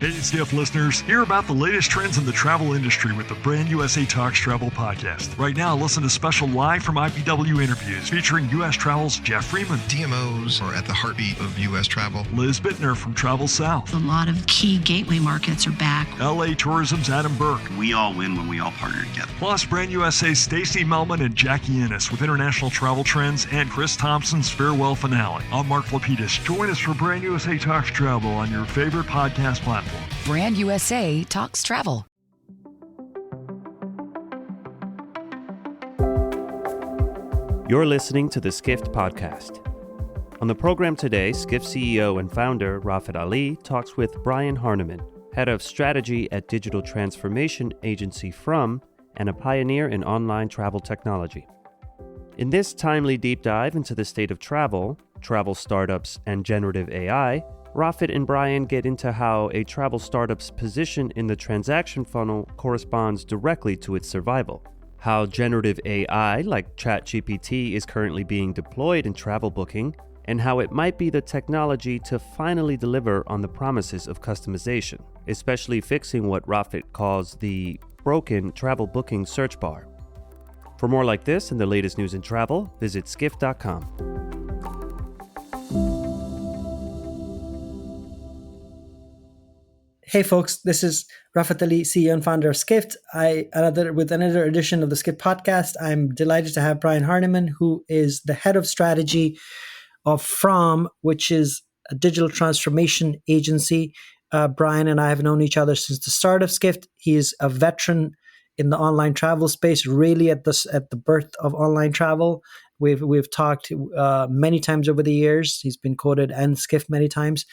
Hey, Skift listeners, hear about the latest trends in the travel industry with the Brand USA Talks Travel Podcast. Right now, listen to special live from IPW interviews featuring U.S. Travel's Jeff Freeman. DMOs are at the heartbeat of U.S. travel. Liz Bittner from Travel South. A lot of key gateway markets are back. LA Tourism's Adam Burke. We all win when we all partner together. Plus, Brand USA's Stacey Melman and Jackie Ennis with international travel trends and Chris Thompson's farewell finale. I'm Mark Lapidus. Join us for Brand USA Talks Travel on your favorite podcast platform. Brand USA Talks Travel. You're listening to the Skift Podcast. On the program today, Skift CEO and founder Rafat Ali talks with Brian Harneman, head of strategy at digital transformation agency From, and a pioneer in online travel technology. In this timely deep dive into the state of travel startups, and generative AI, Rafat and Brian get into how a travel startup's position in the transaction funnel corresponds directly to its survival, how generative AI like ChatGPT is currently being deployed in travel booking, and how it might be the technology to finally deliver on the promises of customization, especially fixing what Rafat calls the broken travel booking search bar. For more like this and the latest news in travel, visit skift.com. Hey folks, this is Rafat Ali, CEO and founder of Skift. With another edition of the Skift Podcast. I'm delighted to have Brian Harneman, who is the head of strategy of From, which is a digital transformation agency. Brian and I have known each other since the start of Skift. He is a veteran in the online travel space, really at the birth of online travel. We've talked many times over the years. He's been quoted and Skift many times.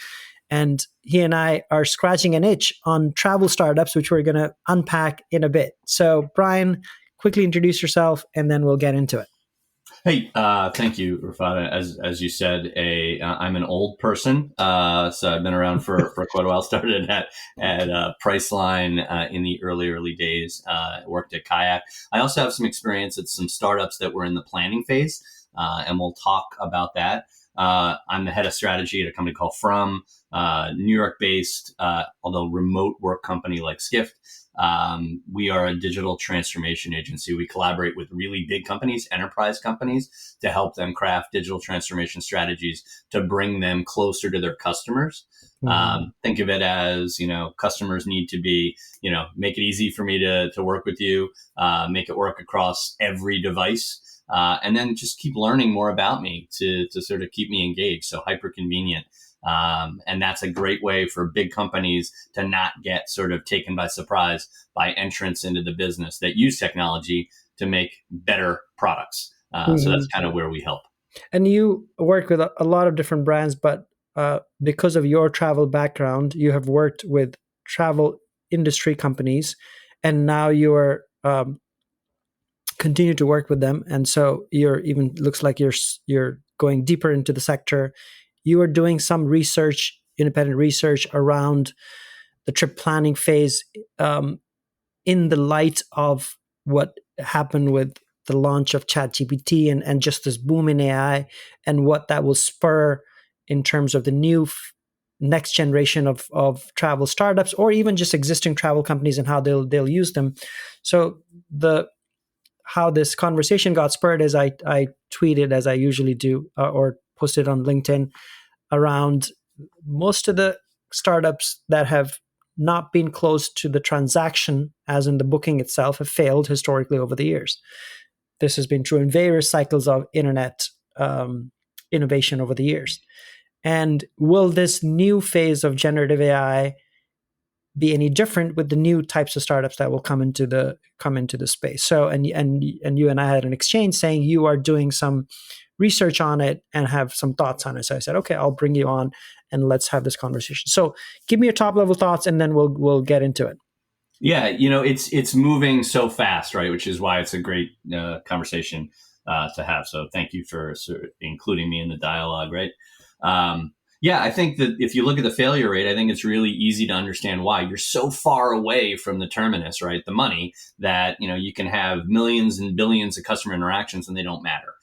And he and I are scratching an itch on travel startups, which we're going to unpack in a bit. So, Brian, quickly introduce yourself, and then we'll get into it. Hey, thank you, Rafat. As you said, I'm an old person, so I've been around for quite a while. Started at Priceline in the early days. Worked at Kayak. I also have some experience at some startups that were in the planning phase, and we'll talk about that. I'm the head of strategy at a company called From, New York-based, although remote work company like Skift. We are a digital transformation agency. We collaborate with really big companies, enterprise companies, to help them craft digital transformation strategies to bring them closer to their customers. Think of it as, customers need to be, make it easy for me to work with you, make it work across every device. And then just keep learning more about me to sort of keep me engaged. So hyper convenient. And that's a great way for big companies to not get sort of taken by surprise by entrants into the business that use technology to make better products. So that's kind of where we help. And you work with a lot of different brands, but because of your travel background, you have worked with travel industry companies, and now you're continue to work with them, and so looks like you're going deeper into the sector. You are doing some research, independent research around the trip planning phase, in the light of what happened with the launch of ChatGPT and just this boom in AI, and what that will spur in terms of the new next generation of travel startups, or even just existing travel companies, and how they'll use them. So how this conversation got spurred is I tweeted, as I usually do, or posted on LinkedIn, around most of the startups that have not been close to the transaction, as in the booking itself, have failed historically over the years. This has been true in various cycles of internet innovation over the years. And will this new phase of generative AI be any different with the new types of startups that will come into the space? So, and you and I had an exchange saying you are doing some research on it and have some thoughts on it. So I said, okay, I'll bring you on and let's have this conversation. So give me your top level thoughts, and then we'll get into it. Yeah, it's moving so fast, right? Which is why it's a great conversation to have. So thank you for sort of including me in the dialogue, right? Yeah, I think that if you look at the failure rate, I think it's really easy to understand why. You're so far away from the terminus, right? The money, that, you can have millions and billions of customer interactions and they don't matter.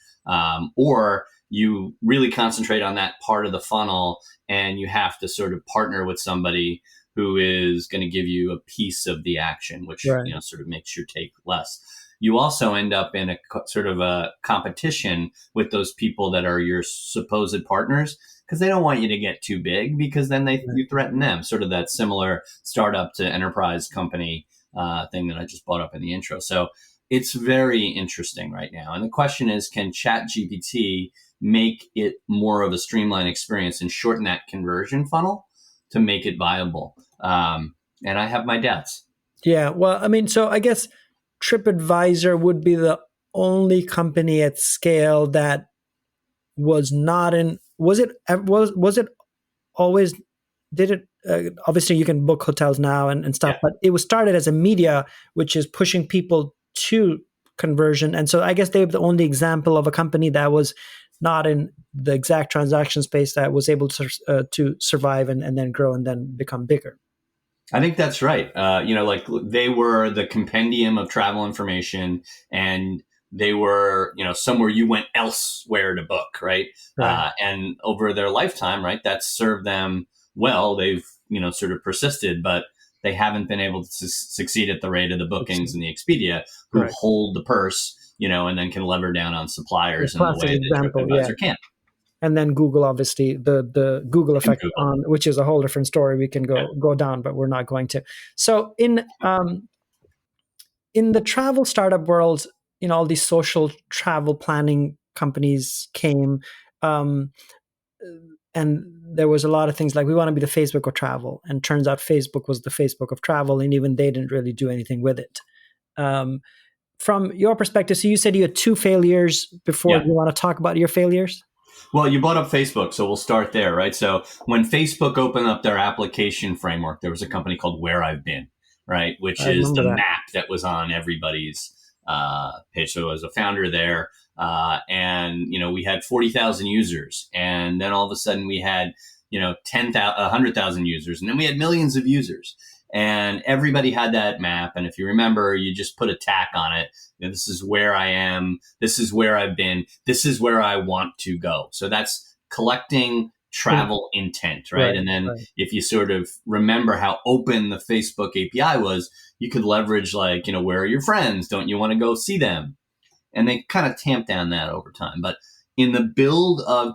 Or you really concentrate on that part of the funnel and you have to sort of partner with somebody who is going to give you a piece of the action, which Right. sort of makes your take less. You also end up in a sort of a competition with those people that are your supposed partners, because they don't want you to get too big, because then you threaten them. Sort of that similar startup to enterprise company thing that I just brought up in the intro. So it's very interesting right now. And the question is, can ChatGPT make it more of a streamlined experience and shorten that conversion funnel to make it viable? And I have my doubts. Yeah. Well, I mean, so I guess TripAdvisor would be the only company at scale that was not in. Was it always? Did it? Obviously, you can book hotels now and stuff, but it was started as a media, which is pushing people to conversion. And so I guess they were the only example of a company that was not in the exact transaction space that was able to survive and then grow and then become bigger. I think that's right. Like they were the compendium of travel information, and they were, somewhere you went elsewhere to book, right? And over their lifetime, right, that's served them well. They've, sort of persisted, but they haven't been able to succeed at the rate of the bookings and the Expedia, who hold the purse, and then can lever down on suppliers in the way that TripAdvisor can't. And then Google, obviously, the Google effect, which is a whole different story. We can go down, but we're not going to. So in the travel startup world, all these social travel planning companies came, and there was a lot of things like, we want to be the Facebook of travel, and turns out Facebook was the Facebook of travel, and even they didn't really do anything with it. From your perspective, so you said you had 2 failures before. You want to talk about your failures? Well, you brought up Facebook, so we'll start there, right? So when Facebook opened up their application framework, there was a company called Where I've Been, right? Which is the map that was on everybody's page. So I was a founder there, and we had 40,000 users, and then all of a sudden we had 100,000 users, and then we had millions of users. And everybody had that map. And if you remember, you just put a tag on it. This is where I am. This is where I've been. This is where I want to go. So that's collecting travel intent, right? And then if you sort of remember how open the Facebook API was, you could leverage like, where are your friends? Don't you want to go see them? And they kind of tamped down that over time. But in the build of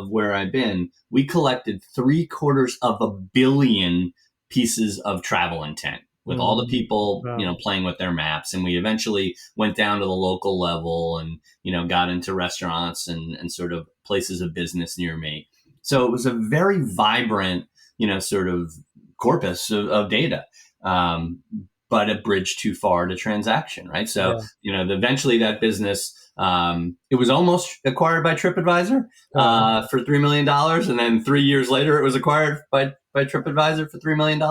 Where I've Been, we collected 750 million pieces of travel intent with all the people, playing with their maps. And we eventually went down to the local level and, got into restaurants and sort of places of business near me. So it was a very vibrant, sort of corpus of data, but a bridge too far to transaction, right? So, eventually that business, it was almost acquired by TripAdvisor for $3 million. And then 3 years later, it was acquired by TripAdvisor for $3 million.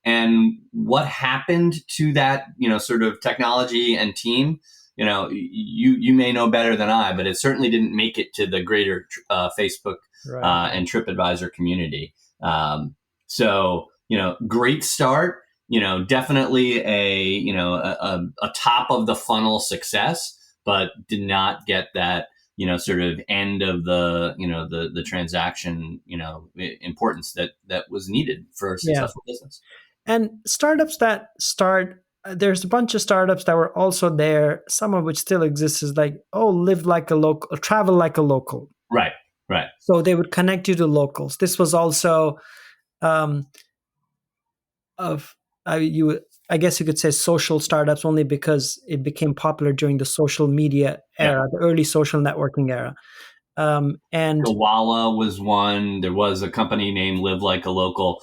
And what happened to that, sort of technology and team, you may know better than I, but it certainly didn't make it to the greater Facebook and TripAdvisor community. So, great start, definitely a top of the funnel success, but did not get that, sort of end of the, the transaction, importance that was needed for a successful business. And startups that start, there's a bunch of startups that were also there, some of which still exist, is like, live like a local, travel like a local. Right. So they would connect you to locals. This was also I guess you could say social startups, only because it became popular during the social media era, the early social networking era. And Koala was one. There was a company named Live Like a Local.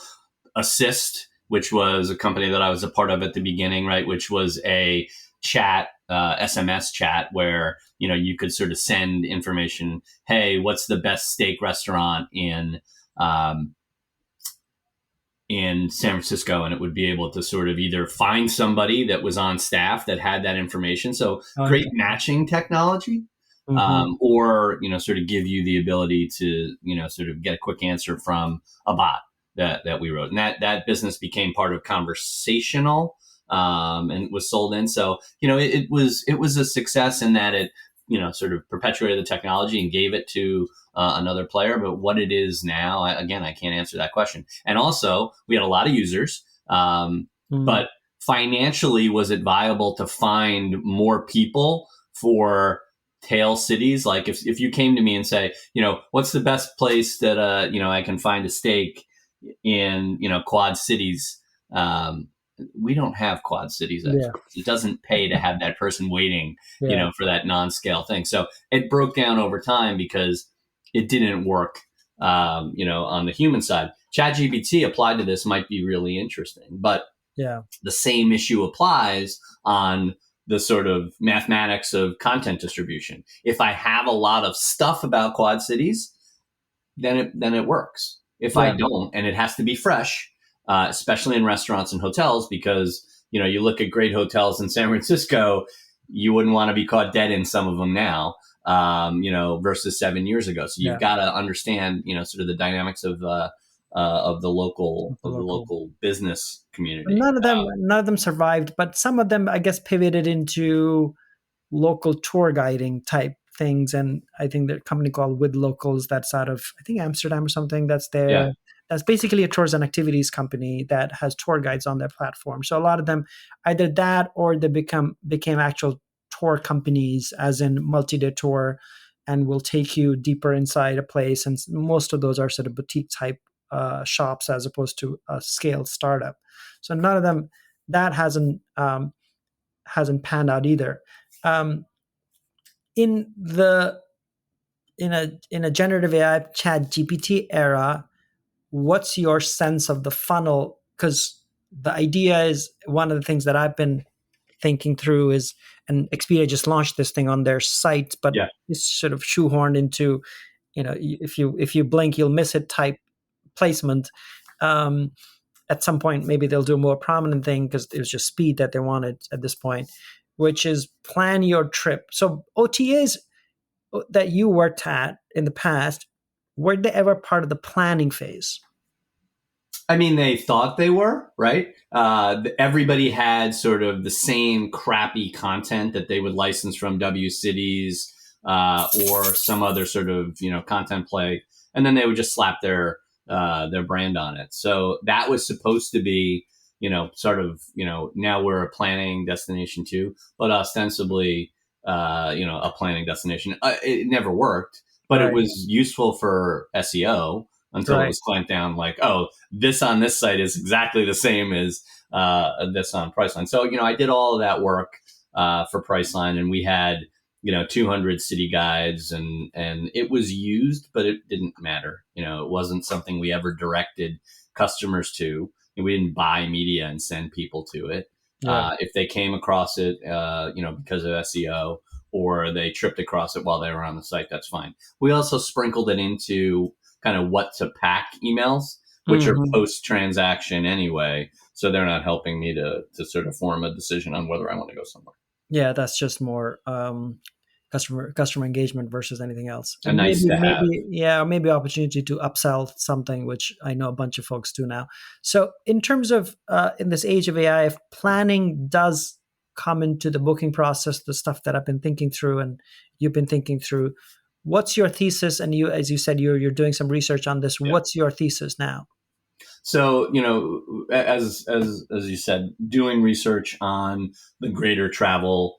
Assist, which was a company that I was a part of at the beginning, right? Which was a chat, SMS chat, where, you could sort of send information. Hey, what's the best steak restaurant in San Francisco? And it would be able to sort of either find somebody that was on staff that had that information. So great matching technology, or, sort of give you the ability to, sort of get a quick answer from a bot that we wrote. And that business became part of Conversational, and was sold in. So, it was a success in that it sort of perpetuated the technology and gave it to another player. But what it is now, I can't answer that question. And also, we had a lot of users, but financially, was it viable to find more people for tail cities? Like if you came to me and say, what's the best place that I can find a steak in quad cities? We don't have quad cities experts. It doesn't pay to have that person waiting, for that non-scale thing. So it broke down over time because it didn't work, on the human side. ChatGPT applied to this might be really interesting, but the same issue applies on the sort of mathematics of content distribution. If I have a lot of stuff about quad cities, then it works. If I don't, and it has to be fresh, especially in restaurants and hotels, because, you look at great hotels in San Francisco, you wouldn't want to be caught dead in some of them now, versus 7 years ago. So you've got to understand, sort of the dynamics of the local business community. None of them survived, but some of them, I guess, pivoted into local tour guiding type things. And I think there's a company called With Locals that's out of, I think, Amsterdam or something. That's there. Yeah. That's basically a tours and activities company that has tour guides on their platform. So a lot of them, either that or they became actual tour companies, as in multi-day tour, and will take you deeper inside a place. And most of those are sort of boutique type shops as opposed to a scaled startup. So none of them, that hasn't panned out either. In a generative AI chat GPT era, what's your sense of the funnel? Because the idea is, one of the things that I've been thinking through is, and Expedia just launched this thing on their site, but it's sort of shoehorned into, if you blink, you'll miss it type placement. At some point, maybe they'll do a more prominent thing because it was just speed that they wanted at this point, which is plan your trip. So OTAs that you worked at in the past, were they ever part of the planning phase? I mean, they thought they were, right? Everybody had sort of the same crappy content that they would license from WCities or some other sort of, content play. And then they would just slap their brand on it. So that was supposed to be, sort of, now we're a planning destination too, but ostensibly, a planning destination. It never worked, but it was useful for SEO until it was clamped down like, oh, this on this site is exactly the same as this on Priceline. So, I did all of that work for Priceline, and we had, 200 city guides, and it was used, but it didn't matter. It wasn't something we ever directed customers to. We didn't buy media and send people to it. If they came across it, because of SEO, or they tripped across it while they were on the site, that's fine. We also sprinkled it into kind of what to pack emails, which are post-transaction anyway. So they're not helping me to sort of form a decision on whether I want to go somewhere. Yeah, that's just more customer engagement versus anything else. And nice to have. Maybe opportunity to upsell something, which I know a bunch of folks do now. So in terms of in this age of AI, if planning does come into the booking process, the stuff that I've been thinking through and you've been thinking through, what's your thesis? And you, as you said, you're doing some research on this. Yeah. What's your thesis now? So, as you said, doing research on the greater travel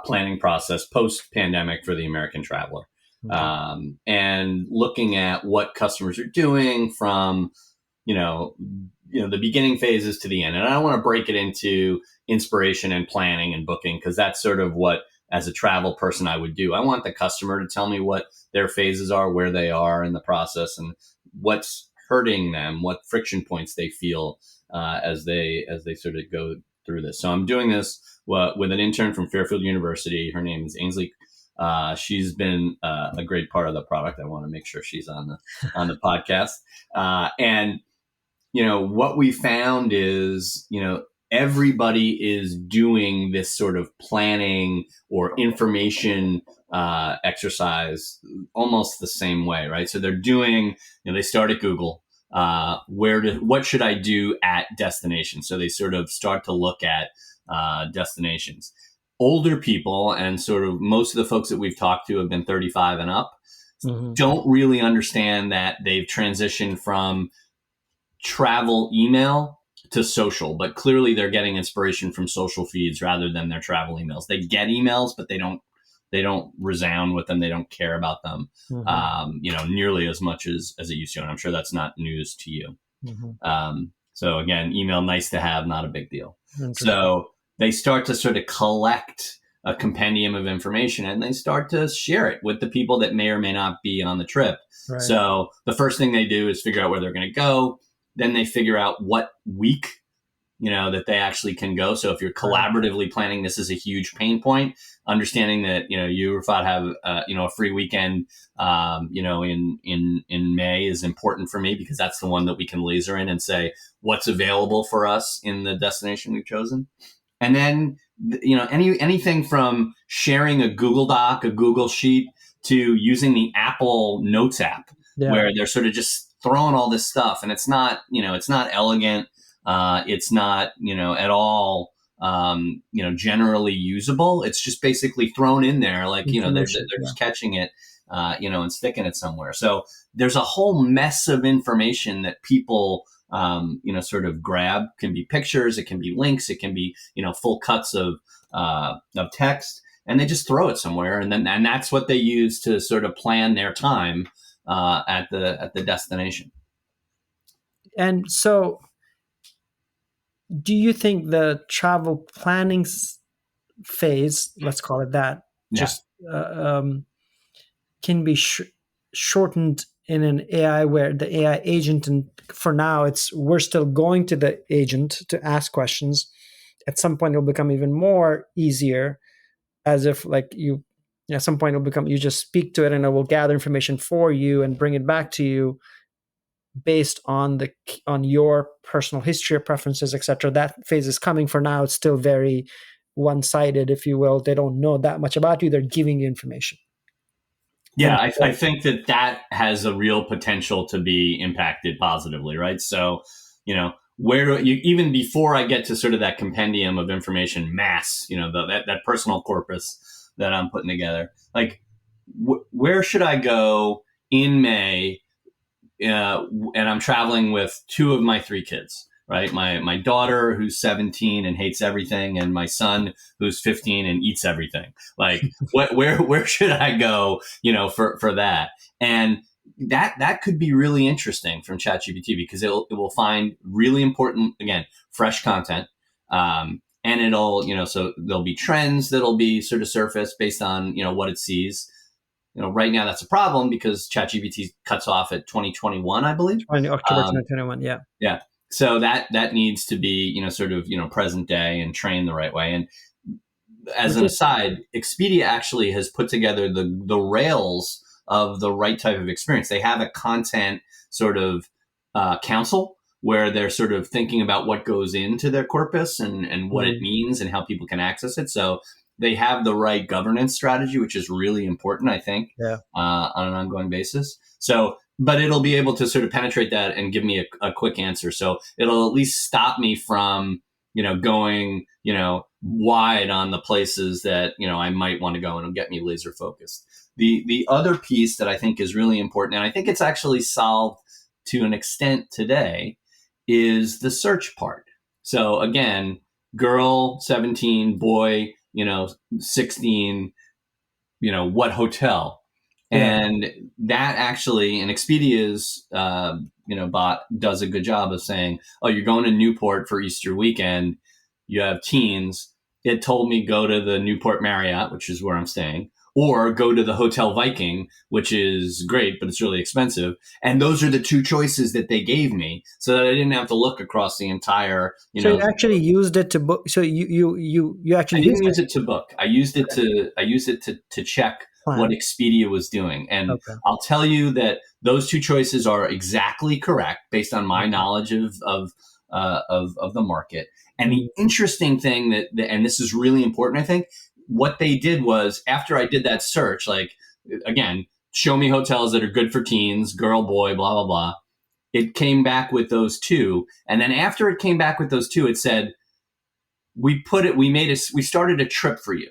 planning process post-pandemic for the American traveler, and looking at what customers are doing from, the beginning phases to the end. And I don't want to break it into inspiration and planning and booking, because that's sort of what, as a travel person, I would do. I want the customer to tell me what their phases are, where they are in the process, and what's hurting them, what friction points they feel as they sort of go through this. So I'm doing this with an intern from Fairfield University. Her name is Ainsley. She's been a great part of the product. I want to make sure she's on the podcast. And what we found is everybody is doing this sort of planning or information exercise almost the same way, right? So they're doing, they start at Google. What should I do at destination? So they sort of start to look at destinations. older people, and sort of most of the folks that we've talked to have been 35 and up, don't really understand that they've transitioned from travel email to social, but clearly they're getting inspiration from social feeds rather than their travel emails. They get emails, but they don't resound with them. They don't care about them, nearly as much as it used to. And I'm sure that's not news to you. So again, email, nice to have, not a big deal. So they start to sort of collect a compendium of information, and they start to share it with the people that may or may not be on the trip. Right. So the first thing they do is figure out where they're going to go. Then they figure out what week, that they actually can go. So if you're collaboratively planning, this is a huge pain point. Understanding that, you or Fahd have, a free weekend, in May is important for me, because that's the one that we can laser in and say what's available for us in the destination we've chosen. And then, anything from sharing a Google Doc, a Google Sheet, to using the Apple Notes app, where they're sort of just throwing all this stuff, and it's not elegant. It's not, at all, generally usable. It's just basically thrown in there, like, they're just catching it, and sticking it somewhere. So there's a whole mess of information that people, sort of grab. Can be pictures, it can be links, it can be, full cuts of text, and they just throw it somewhere. And that's what they use to sort of plan their time, at the destination. And so, do you think the travel planning phase, let's call it that, just can be shortened in an AI, where the AI agent, and for now we're still going to the agent to ask questions. At some point it'll become even more easier, as if like at some point it'll become, you just speak to it and it will gather information for you and bring it back to you based on your personal history or preferences, etc. That phase is coming. For now, it's still very one-sided, if you will. They don't know that much about you. They're giving you information. Yeah, I think that has a real potential to be impacted positively, right? So, where do you, even before I get to sort of that compendium of information mass, that personal corpus that I'm putting together, like where should I go in May? And I'm traveling with two of my three kids, right? My daughter, who's 17 and hates everything, and my son, who's 15 and eats everything. Like, where should I go, for that? And that could be really interesting from ChatGPT, because it will find really important, again, fresh content. And it'll, so there'll be trends that'll be sort of surfaced based on, what it sees. Right now that's a problem, because ChatGPT cuts off at 2021, I believe. October 2021, yeah. Yeah. So that needs to be, sort of, present day and trained the right way. And as an aside, Expedia actually has put together the rails of the right type of experience. They have a content sort of council, where they're sort of thinking about what goes into their corpus and what it means and how people can access it. So they have the right governance strategy, which is really important, I think, on an ongoing basis. So, but it'll be able to sort of penetrate that and give me a quick answer. So it'll at least stop me from, going, wide on the places that, I might want to go, and it'll get me laser focused. The other piece that I think is really important, and I think it's actually solved to an extent today, is the search part. So again, girl, 17, boy, 16, what hotel? And that actually, and Expedia's, bot does a good job of saying, oh, you're going to Newport for Easter weekend. You have teens. It told me go to the Newport Marriott, which is where I'm staying, or go to the Hotel Viking, which is great, but it's really expensive. And those are the two choices that they gave me, so that I didn't have to look across the entire, So you actually used it to book. So you actually I didn't use it to book. I used it to check what Expedia was doing. And I'll tell you that those two choices are exactly correct based on my knowledge of the market. And the interesting thing that and this is really important, I think, what they did was, after I did that search, like, again, show me hotels that are good for teens, girl, boy, blah, blah, blah. It came back with those two. And then after it came back with those two, it said, we started a trip for you.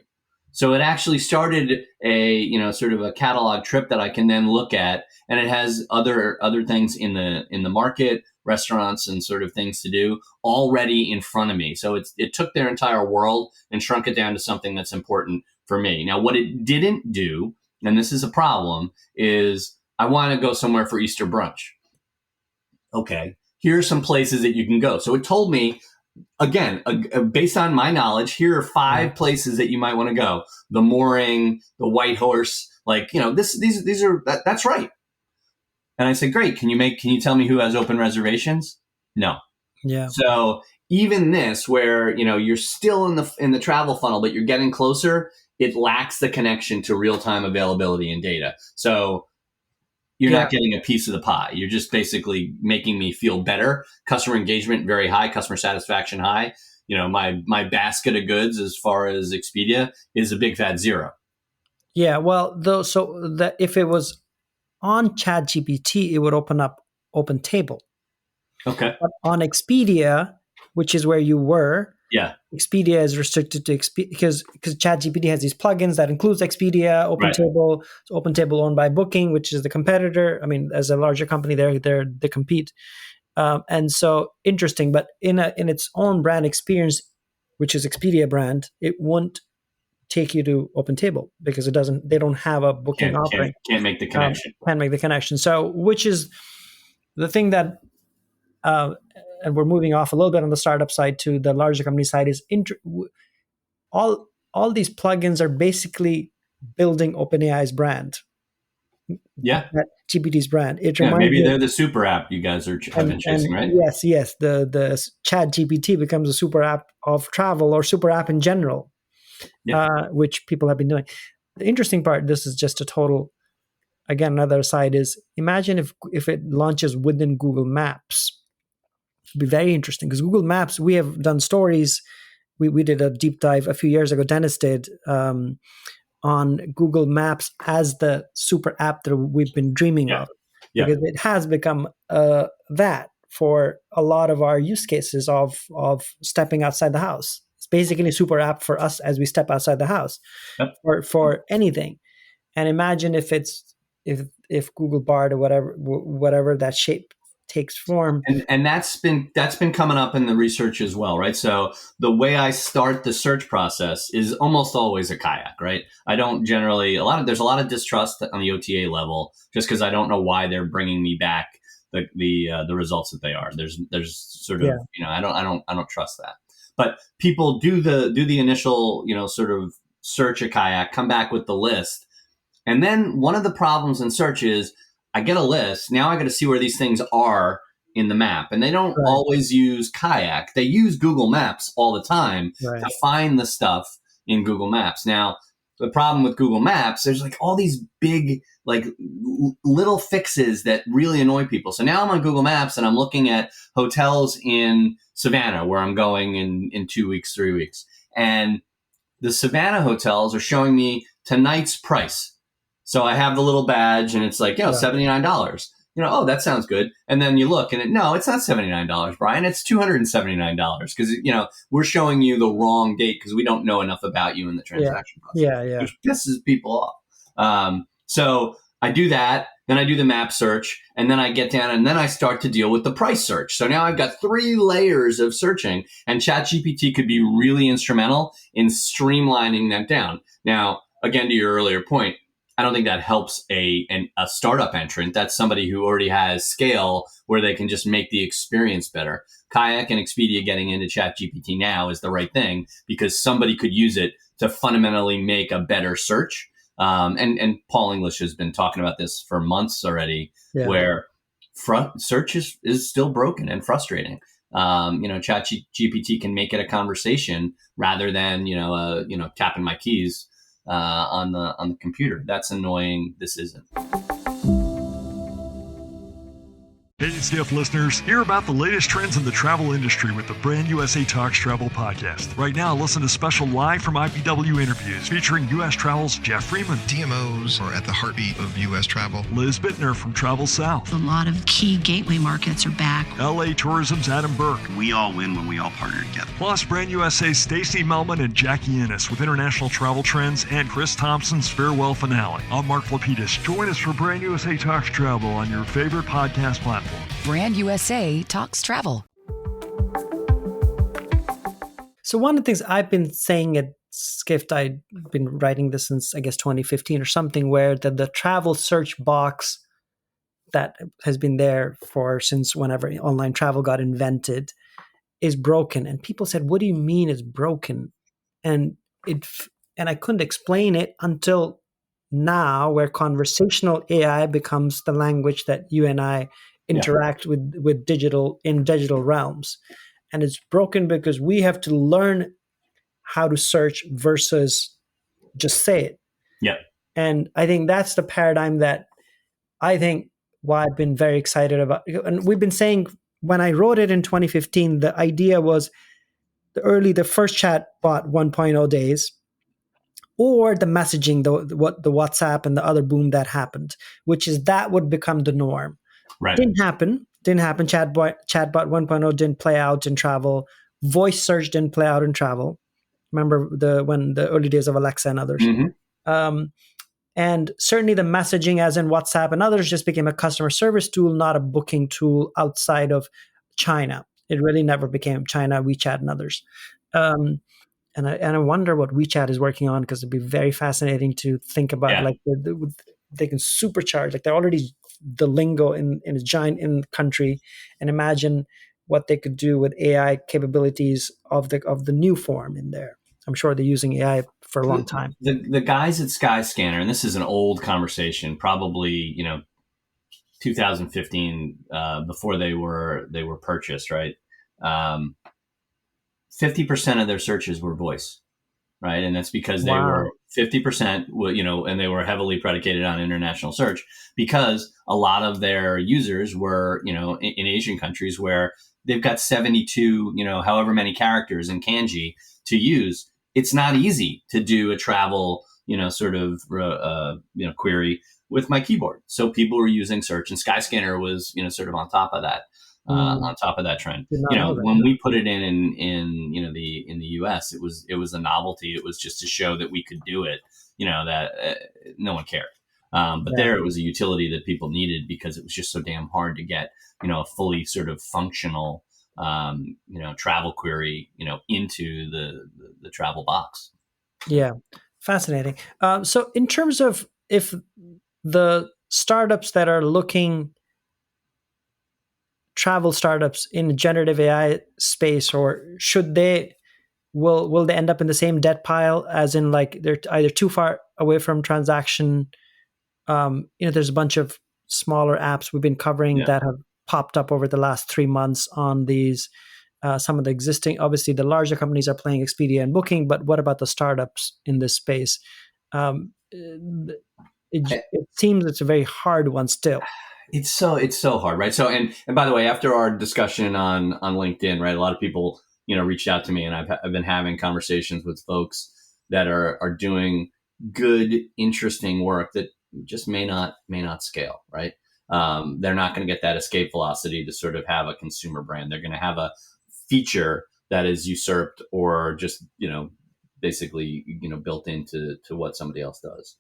So it actually started a, sort of a catalog trip that I can then look at, and it has other things in the market, restaurants and sort of things to do already in front of me. So it took their entire world and shrunk it down to something that's important for me. Now, what it didn't do, and this is a problem, is I want to go somewhere for Easter brunch. Okay, here are some places that you can go. So it told me, again, based on my knowledge, here are 5 places that you might want to go. The Mooring, the White Horse, these are that's right. And I said, great. Can you tell me who has open reservations? No. Yeah. So even this, where you're still in the travel funnel, but you're getting closer, it lacks the connection to real time availability and data. So you're not getting a piece of the pie. You're just basically making me feel better. Customer engagement very high, customer satisfaction high. My basket of goods as far as Expedia is a big fat 0. Yeah. Well, so that if it was on ChatGPT, it would open up Open Table. Okay. But on Expedia, which is where you were, Expedia is restricted to Expedia because ChatGPT has these plugins that includes Expedia, OpenTable. So OpenTable owned by Booking, which is the competitor. I mean, as a larger company, they compete, and so interesting. But in its own brand experience, which is Expedia brand, it won't take you to OpenTable because it doesn't. They don't have a booking offering. Can't make the connection. Can't make the connection. So, which is the thing that. And we're moving off a little bit on the startup side to the larger company side is all these plugins are basically building OpenAI's brand. Yeah. GPT's brand. Maybe they're the super app you guys have been chasing, right? Yes. The Chat GPT becomes a super app of travel or super app in general, which people have been doing. The interesting part, this is just a total, again, another side is imagine if it launches within Google Maps. It'd be very interesting because Google Maps, we have done stories. We did a deep dive a few years ago, Dennis did, on Google Maps as the super app that we've been dreaming of. Because it has become that for a lot of our use cases of stepping outside the house. It's basically a super app for us as we step outside the house for anything. And imagine if Google Bard or whatever that shape takes form. And that's been coming up in the research as well, right? So the way I start the search process is almost always a kayak, right? I don't generally there's a lot of distrust on the OTA level just because I don't know why they're bringing me back the results that they are. There's sort of I don't trust that. But people do the initial sort of search a kayak, come back with the list, and then one of the problems in search is I get a list. Now I got to see where these things are in the map. And they don't always use Kayak. They use Google Maps all the time to find the stuff in Google Maps. Now, the problem with Google Maps, there's all these big, little fixes that really annoy people. So now I'm on Google Maps and I'm looking at hotels in Savannah where I'm going in 2 weeks, 3 weeks. And the Savannah hotels are showing me tonight's price. So I have the little badge and it's $79. Oh, that sounds good. And then you look and no, it's not $79, Brian. It's $279 because, we're showing you the wrong date because we don't know enough about you in the transaction process. Which pisses people off. So I do that. Then I do the map search and then I get down and then I start to deal with the price search. So now I've got 3 layers of searching and ChatGPT could be really instrumental in streamlining that down. Now, again, to your earlier point, I don't think that helps a startup entrant. That's somebody who already has scale where they can just make the experience better. Kayak and Expedia getting into ChatGPT now is the right thing because somebody could use it to fundamentally make a better search. And Paul English has been talking about this for months already, where search is still broken and frustrating. ChatGPT can make it a conversation rather than tapping my keys on the computer. That's annoying. This isn't. Hey, Skift listeners, hear about the latest trends in the travel industry with the Brand USA Talks Travel Podcast. Right now, listen to special live from IPW interviews featuring U.S. Travel's Jeff Freeman. DMOs are at the heartbeat of U.S. travel. Liz Bittner from Travel South. A lot of key gateway markets are back. LA Tourism's Adam Burke. We all win when we all partner together. Plus, Brand USA's Stacey Melman and Jackie Ennis with international travel trends and Chris Thompson's farewell finale. I'm Mark Lapidus. Join us for Brand USA Talks Travel on your favorite podcast platform. Brand USA Talks Travel. So one of the things I've been saying at Skift, I've been writing this since, I guess, 2015 or something, where the travel search box that has been there since whenever online travel got invented is broken. And people said, what do you mean it's broken? And I couldn't explain it until now, where conversational AI becomes the language that you and I interact with digital realms. And it's broken because we have to learn how to search versus just say it. Yeah. And I think that's the paradigm that I think why I've been very excited about. And we've been saying, when I wrote it in 2015, the idea was the first chatbot 1.0 days, or the messaging, the WhatsApp and the other boom that happened, which is that would become the norm. Right. Didn't happen. Chatbot 1.0 didn't play out in travel. Voice search didn't play out in travel. Remember when the early days of Alexa and others. Mm-hmm. And certainly the messaging, as in WhatsApp and others, just became a customer service tool, not a booking tool outside of China. It really never became China, WeChat, and others. And I wonder what WeChat is working on, because it'd be very fascinating to think about. Like they can supercharge, like they're already the lingo in a giant country, and imagine what they could do with AI capabilities of the new form in there. I'm sure they're using AI for a long time. The guys at Skyscanner, and this is an old conversation, probably 2015, before they were purchased, right? 50% of their searches were voice, right? And that's because they were 50%, and they were heavily predicated on international search, because a lot of their users were, in Asian countries where they've got 72, however many characters in kanji to use. It's not easy to do a travel, query with my keyboard. So people were using search, and Skyscanner was, sort of on top of that. On top of that trend, when we put it in the US, it was a novelty. It was just to show that we could do it, that no one cared. But there it was a utility that people needed, because it was just so damn hard to get, a fully sort of functional, travel query, into the travel box. Yeah. Fascinating. So in terms of, if the startups that are looking, travel startups in generative AI space, or will they end up in the same debt pile, as in like they're either too far away from transaction? There's a bunch of smaller apps we've been covering that have popped up over the last 3 months on these. Some of the existing, obviously the larger companies are playing Expedia and Booking, but what about the startups in this space? It seems it's a very hard one still. It's so hard, right? So, and by the way, after our discussion on LinkedIn, right, a lot of people, reached out to me, and I've been having conversations with folks that are doing good, interesting work that just may not scale, right? They're not going to get that escape velocity to sort of have a consumer brand. They're going to have a feature that is usurped, or just, basically, built into what somebody else does.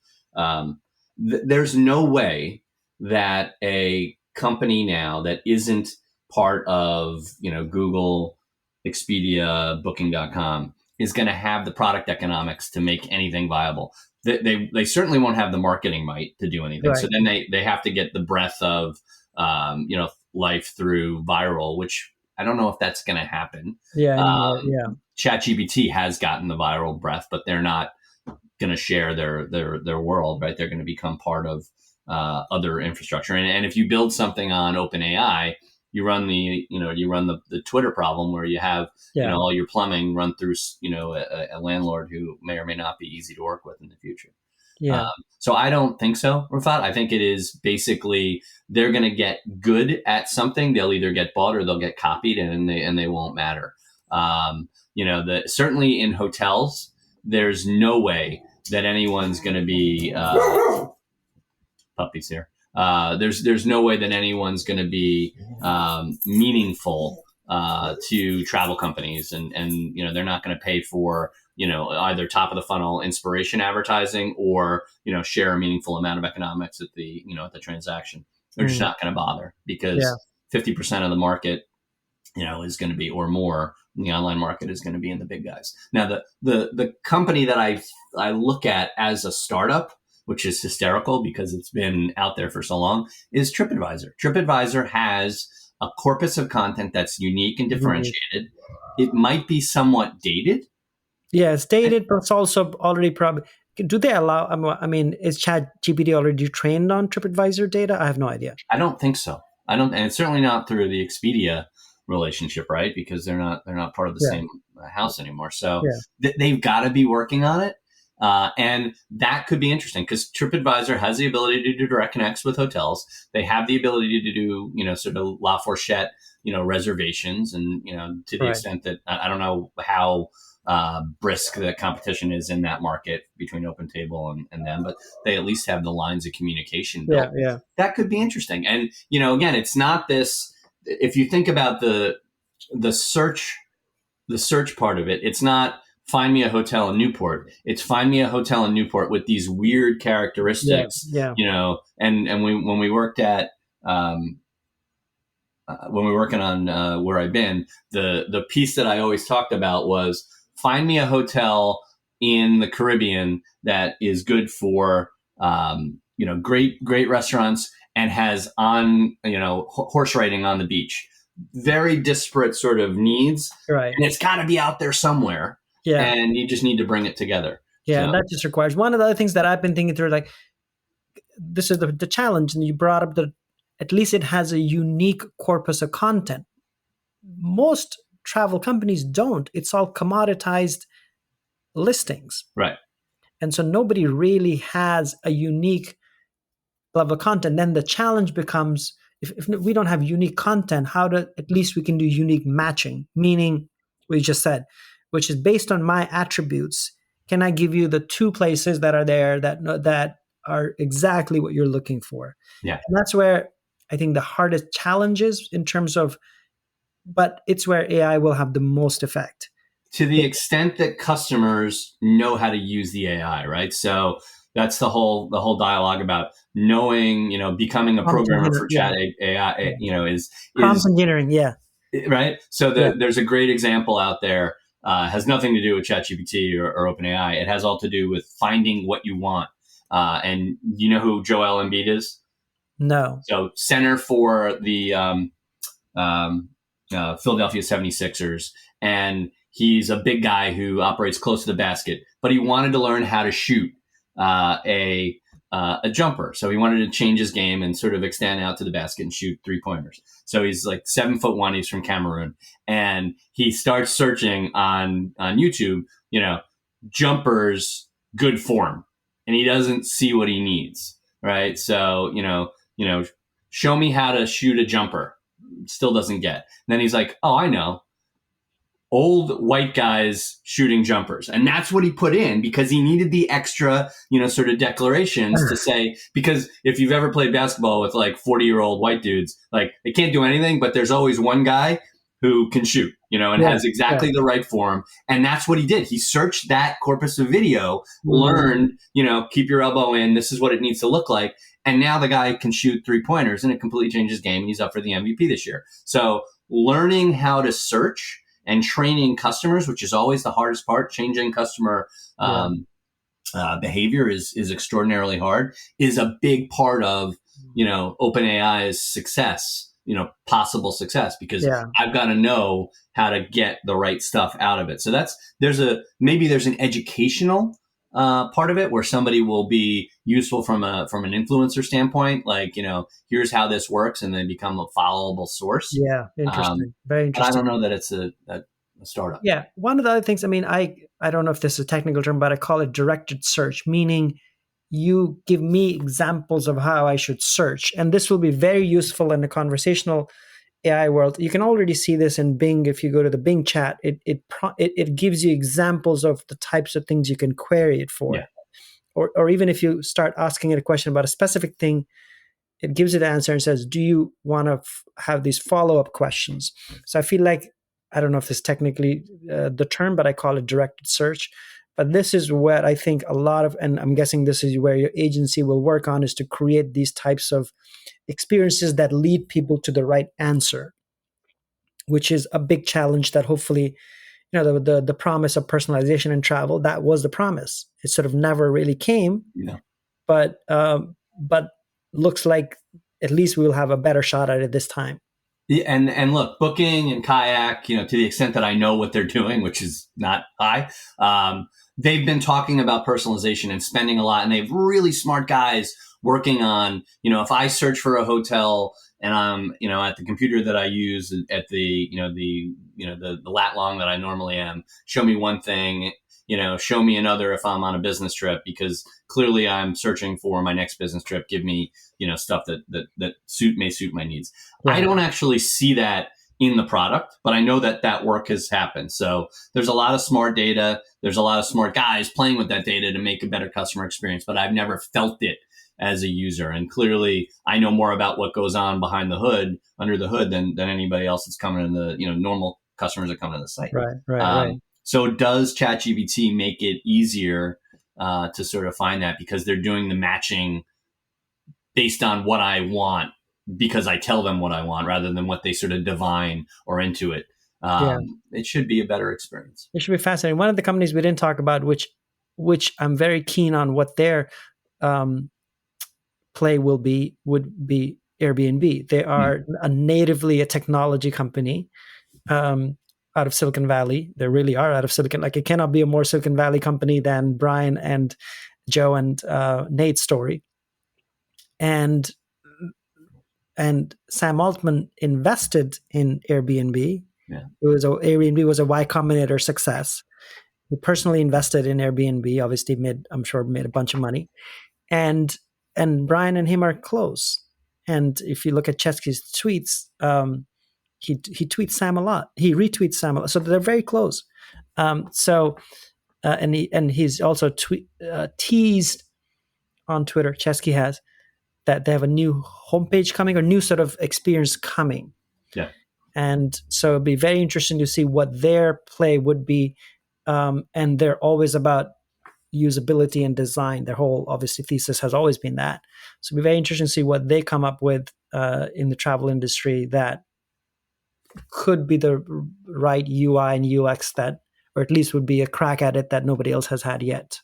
There's no way that a company now that isn't part of, Google, Expedia, Booking.com is going to have the product economics to make anything viable. They certainly won't have the marketing might to do anything. Right. So then they have to get the breadth of, life through viral, which I don't know if that's going to happen. ChatGPT has gotten the viral breadth, but they're not going to share their world, right? They're going to become part of other infrastructure. And if you build something on OpenAI, you run the Twitter problem, where you have all your plumbing run through a landlord who may or may not be easy to work with in the future. Yeah. So I don't think so, Rafat. I think it is basically they're going to get good at something. They'll either get bought or they'll get copied, and they won't matter. Certainly in hotels, there's no way that anyone's going to be puppies here. There's no way that anyone's going to be meaningful to travel companies, and they're not going to pay for either top of the funnel inspiration advertising or share a meaningful amount of economics at the at the transaction. They're just not going to bother because 50% of the market is going to be, or more, in the online market is going to be in the big guys. Now the company that I look at as a startup, which is hysterical because it's been out there for so long, is TripAdvisor. TripAdvisor has a corpus of content that's unique and differentiated. It might be somewhat dated. Yeah, it's dated, but it's also already probably. Do they allow? I mean, is ChatGPT already trained on TripAdvisor data? I have no idea. I don't think so. And it's certainly not through the Expedia relationship, right? Because they're not part of the same house anymore. So they've got to be working on it. And that could be interesting because TripAdvisor has the ability to do direct connects with hotels. They have the ability to do, sort of La Fourchette, reservations. And, to the extent that I don't know how brisk the competition is in that market between OpenTable and them, but they at least have the lines of communication built. Yeah. That could be interesting. And, again, it's not this, if you think about the search part of it, it's not find me a hotel in Newport. It's find me a hotel in Newport with these weird characteristics, and when we worked at, when we're working on Where I've Been, the piece that I always talked about was find me a hotel in the Caribbean that is good for, great restaurants and has horse riding on the beach. Very disparate sort of needs. Right. And it's got to be out there somewhere. Yeah. And you just need to bring it together. Yeah. And that just requires one of the other things that I've been thinking through, like this is the challenge. And you brought up that at least it has a unique corpus of content. Most travel companies don't. It's all commoditized listings. Right. And so nobody really has a unique level of content. Then the challenge becomes, if we don't have unique content, at least we can do unique matching, meaning what you just said, which is based on my attributes. Can I give you the two places that are there that are exactly what you're looking for? Yeah. And that's where I think the hardest challenge is in terms of, but it's where AI will have the most effect. To the extent that customers know how to use the AI, right? So that's the whole dialogue about knowing, becoming a programmer for chat AI, is prompt engineering. Yeah. Right. So there's a great example out there. Has nothing to do with ChatGPT or OpenAI. It has all to do with finding what you want. And you know who Joel Embiid is? No. So center for the Philadelphia 76ers. And he's a big guy who operates close to the basket, but he wanted to learn how to shoot a jumper. So he wanted to change his game and sort of extend out to the basket and shoot 3-pointers. So he's like 7'1". He's from Cameroon, and he starts searching on YouTube, jumpers, good form, and he doesn't see what he needs. Right. So, show me how to shoot a jumper. Still doesn't get. And then he's like, oh, I know. Old white guys shooting jumpers. And that's what he put in because he needed the extra, sort of declarations to say, because if you've ever played basketball with like 40-year-old white dudes, like they can't do anything, but there's always one guy who can shoot, and has exactly the right form. And that's what he did. He searched that corpus of video, learned, keep your elbow in. This is what it needs to look like. And now the guy can shoot 3-pointers and it completely changed his game. And he's up for the MVP this year. So learning how to search and training customers, which is always the hardest part, changing customer behavior is extraordinarily hard, is a big part of, OpenAI's success, possible success, because I've got to know how to get the right stuff out of it. So there's an educational part of it where somebody will be useful from an influencer standpoint, like, here's how this works, and then become a followable source. Yeah. Interesting. Very interesting. But I don't know that it's a startup. Yeah. One of the other things, I don't know if this is a technical term, but I call it directed search, meaning you give me examples of how I should search. And this will be very useful in the conversational AI world. You can already see this in Bing. If you go to the Bing chat, it gives you examples of the types of things you can query it for. Yeah. Or even if you start asking it a question about a specific thing, it gives it the answer and says, do you want to have these follow-up questions? So I feel like, I don't know if this is technically the term, but I call it directed search. But this is what I think a lot of, and I'm guessing this is where your agency will work on, is to create these types of experiences that lead people to the right answer, which is a big challenge that hopefully, the promise of personalization in travel, that was the promise. It sort of never really came, but looks like at least we will have a better shot at it this time. Yeah, and look, Booking and Kayak, to the extent that I know what they're doing, which is not high, they've been talking about personalization and spending a lot, and they have really smart guys working on, if I search for a hotel and I'm, at the computer that I use at the lat long that I normally am, show me one thing, show me another if I'm on a business trip, because clearly I'm searching for my next business trip. Give me, stuff that may suit my needs. Yeah. I don't actually see that in the product, but I know that work has happened. So there's a lot of smart data. There's a lot of smart guys playing with that data to make a better customer experience, but I've never felt it as a user. And clearly I know more about what goes on behind the hood, under the hood, than anybody else that's coming in the, normal customers that come to the site. Right. So does ChatGPT make it easier to sort of find that, because they're doing the matching based on what I want, because I tell them what I want rather than what they sort of divine or intuit? It should be a better experience. It should be fascinating. One of the companies we didn't talk about, which I'm very keen on what their play would be Airbnb. They are natively a technology company out of Silicon Valley. They really are out of Silicon. Like, it cannot be a more Silicon Valley company than Brian and Joe and Nate's story. And Sam Altman invested in Airbnb. Yeah. Airbnb was a Y Combinator success. He personally invested in Airbnb. Obviously, made a bunch of money. And Brian and him are close. And if you look at Chesky's tweets, he tweets Sam a lot. He retweets Sam a lot. So they're very close. And he's also teased on Twitter, Chesky has, that they have a new homepage coming, or new sort of experience coming. Yeah. And so it'd be very interesting to see what their play would be. And they're always about usability and design. Their whole, obviously, thesis has always been that. So it'd be very interesting to see what they come up with in the travel industry that could be the right UI and UX or at least would be a crack at it that nobody else has had yet.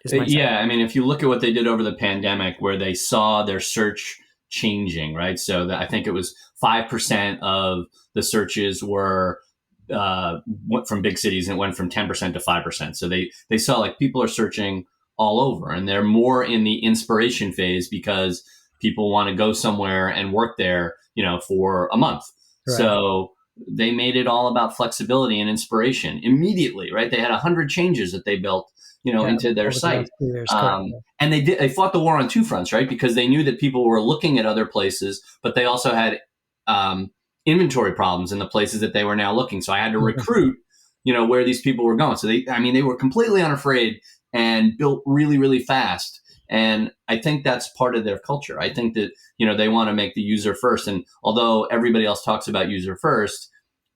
Yeah, I mean, if you look at what they did over the pandemic, where they saw their search changing, right? So I think it was 5% of the searches went from big cities, and it went from 10% to 5%. So they saw, like, people are searching all over, and they're more in the inspiration phase because people want to go somewhere and work there, for a month. Right. So they made it all about flexibility and inspiration immediately, right? They had 100 changes that they built, into their site. And they fought the war on two fronts, right? Because they knew that people were looking at other places, but they also had inventory problems in the places that they were now looking. So I had to recruit, where these people were going. So they were completely unafraid and built really, really fast. And I think that's part of their culture. I think that, they want to make the user first. And although everybody else talks about user first,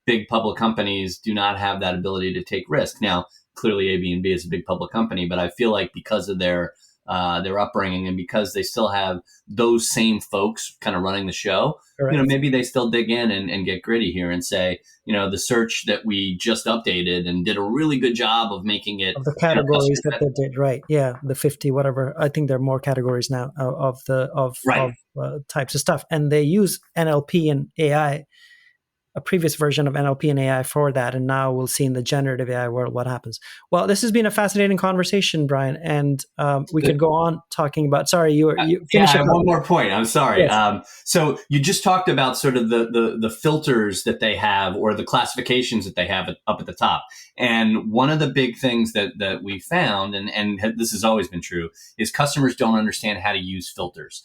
big public companies do not have that ability to take risk. Now, clearly Airbnb is a big public company, but I feel like because of their upbringing, and because they still have those same folks kind of running the show, correct, maybe they still dig in and get gritty here and say, the search that we just updated and did a really good job of making it. Of the categories that they did, right. Yeah, the 50, whatever. I think there are more categories now of types of stuff. And they use NLP and AI a previous version of NLP and AI for that. And now we'll see in the generative AI world what happens. Well, this has been a fascinating conversation, Brian. And we could go on talking about, sorry, you finished. I have one more point. I'm sorry. Yes. So you just talked about sort of the filters that they have or the classifications that they have up at the top. And one of the big things that we found, and this has always been true, is customers don't understand how to use filters.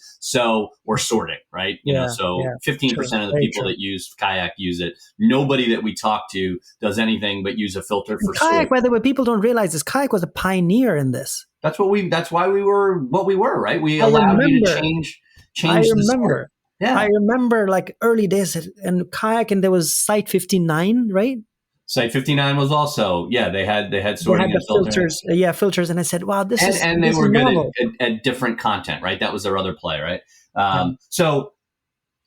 Or sorting, right? 15% of the people that use Kayak use it. Nobody that we talk to does anything but use a filter for Kayak, sorting. by the way, people don't realize this. Kayak was a pioneer in this. That's why we were what we were, right? We allowed you to change the sort. Yeah. I remember like early days in Kayak, and there was Site 59, right? Site 59 was also, they had sorting and filters. Filters. And I said, wow, this is and they this were is good novel. at different content, right? That was their other play, right? So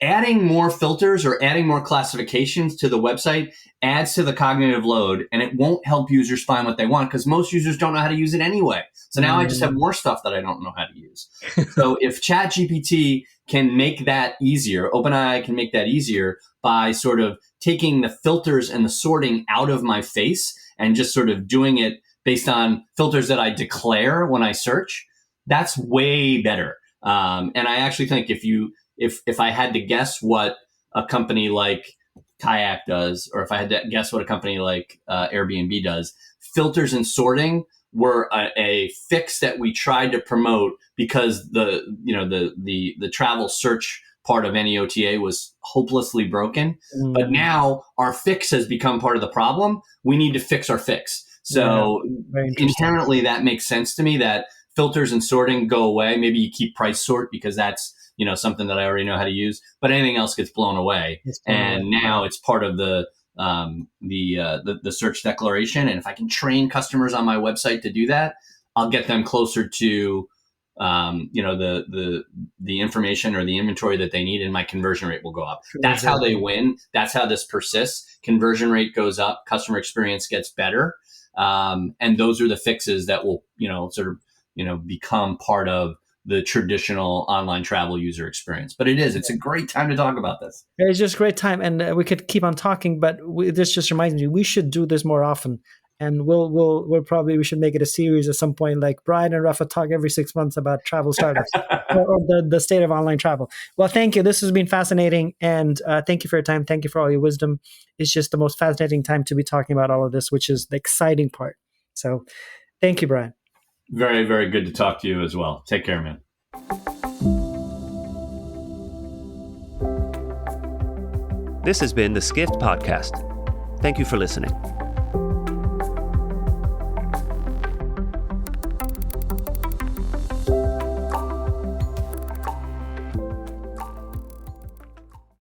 adding more filters or adding more classifications to the website adds to the cognitive load, and it won't help users find what they want because most users don't know how to use it anyway. So now I just have more stuff that I don't know how to use. So if ChatGPT can make that easier, OpenAI can make that easier by sort of taking the filters and the sorting out of my face and just sort of doing it based on filters that I declare when I search, that's way better. And I actually think if I had to guess what a company like Kayak does, or if I had to guess what a company like Airbnb does, filters and sorting were a fix that we tried to promote because the travel search part of NEOTA was hopelessly broken. But now our fix has become part of the problem. We need to fix our fix. So inherently that makes sense to me that filters and sorting go away. Maybe you keep price sort because that's something that I already know how to use, but anything else gets blown away. Now it's part of the search declaration. And if I can train customers on my website to do that, I'll get them closer to the information or the inventory that they need, and my conversion rate will go up. That's how they win. That's how this persists. Conversion rate goes up. Customer experience gets better. And those are the fixes that will, become part of the traditional online travel user experience. But it's a great time to talk about this. It's just a great time. And we could keep on talking, but this just reminds me, we should do this more often. And we should make it a series at some point, like Brian and Rafa talk every 6 months about travel startups or the state of online travel. Well, thank you. This has been fascinating. And thank you for your time. Thank you for all your wisdom. It's just the most fascinating time to be talking about all of this, which is the exciting part. So thank you, Brian. Very, very good to talk to you as well. Take care, man. This has been the Skift Podcast. Thank you for listening.